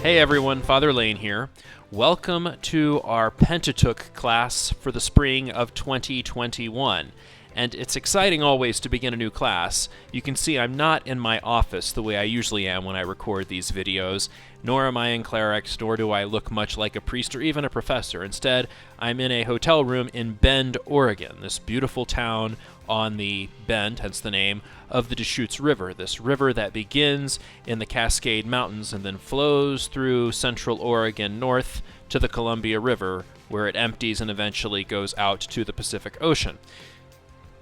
Hey everyone, Father Lane here. Welcome to our Pentateuch class for the spring of 2021. And it's exciting always to begin a new class. You can see I'm not in my office the way I usually am when I record these videos, nor am I in clerics, nor do I look much like a priest or even a professor. Instead, I'm in a hotel room in Bend, Oregon, this beautiful town on the Bend, hence the name, of the Deschutes River, this river that begins in the Cascade Mountains and then flows through central Oregon north to the Columbia River, where it empties and eventually goes out to the Pacific Ocean.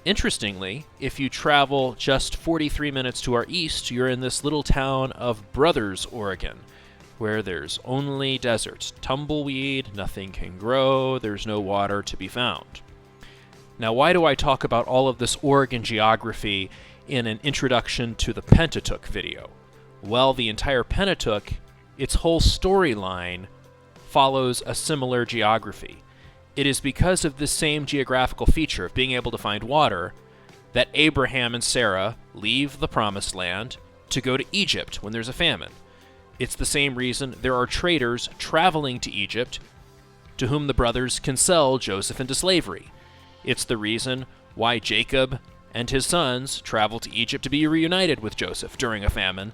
Interestingly, if you travel just 43 minutes to our east, you're in this little town of Brothers, Oregon, where there's only desert, tumbleweed, nothing can grow, there's no water to be found. Now, why do I talk about all of this Oregon geography in an introduction to the Pentateuch video? Well, the entire Pentateuch, its whole storyline, follows a similar geography. It is because of this same geographical feature of being able to find water that Abraham and Sarah leave the Promised Land to go to Egypt when there's a famine. It's the same reason there are traders traveling to Egypt to whom the brothers can sell Joseph into slavery. It's the reason why Jacob and his sons travel to Egypt to be reunited with Joseph during a famine,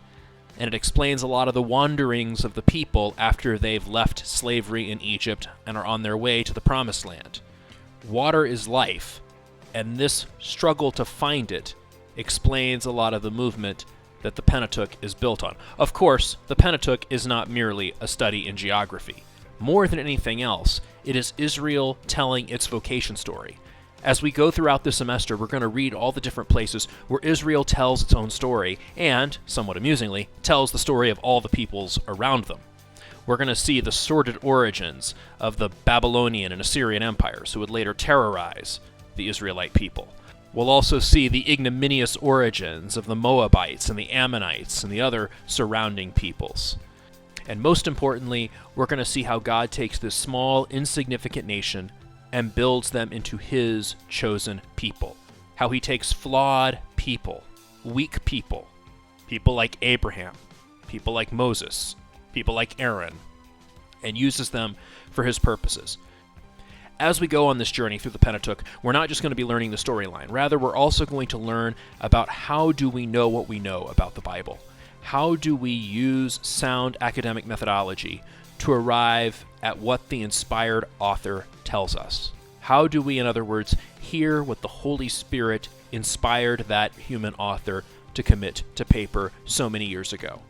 and it explains a lot of the wanderings of the people after they've left slavery in Egypt and are on their way to the Promised Land. Water is life, and this struggle to find it explains a lot of the movement that the Pentateuch is built on. Of course, the Pentateuch is not merely a study in geography. More than anything else, it is Israel telling its vocation story. As we go throughout the semester, we're going to read all the different places where Israel tells its own story and, somewhat amusingly, tells the story of all the peoples around them. We're going to see the sordid origins of the Babylonian and Assyrian empires who would later terrorize the Israelite people. We'll also see the ignominious origins of the Moabites and the Ammonites and the other surrounding peoples. And most importantly, we're going to see how God takes this small, insignificant nation and builds them into his chosen people. How he takes flawed people, weak people, people like Abraham, people like Moses, people like Aaron, and uses them for his purposes. As we go on this journey through the Pentateuch, we're not just going to be learning the storyline. Rather, we're also going to learn about how do we know what we know about the Bible. How do we use sound academic methodology to arrive at what the inspired author tells us? How do we, in other words, hear what the Holy Spirit inspired that human author to commit to paper so many years ago?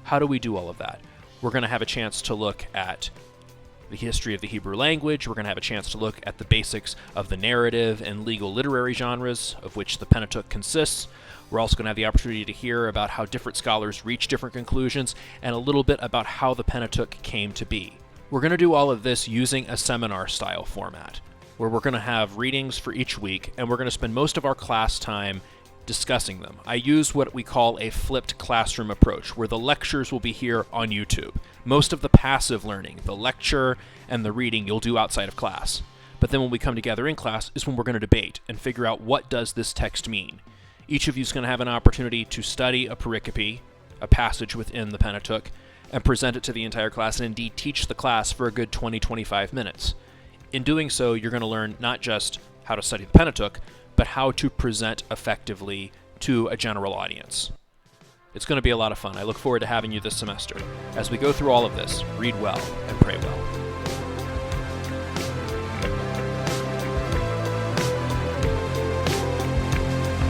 How do we do all of that? We're going to have a chance to look at the history of the Hebrew language. We're going to have a chance to look at the basics of the narrative and legal literary genres of which the Pentateuch consists. We're also going to have the opportunity to hear about how different scholars reach different conclusions and a little bit about how the Pentateuch came to be. We're going to do all of this using a seminar-style format, where we're going to have readings for each week, and we're going to spend most of our class time discussing them. I use what we call a flipped classroom approach, where the lectures will be here on YouTube. Most of the passive learning, the lecture and the reading, you'll do outside of class. But then when we come together in class is when we're going to debate and figure out what does this text mean. Each of you is going to have an opportunity to study a pericope, a passage within the Pentateuch, and present it to the entire class, and indeed teach the class for a good 20-25 minutes. In doing so, you're going to learn not just how to study the Pentateuch, but how to present effectively to a general audience. It's going to be a lot of fun. I look forward to having you this semester. As we go through all of this, read well and pray well.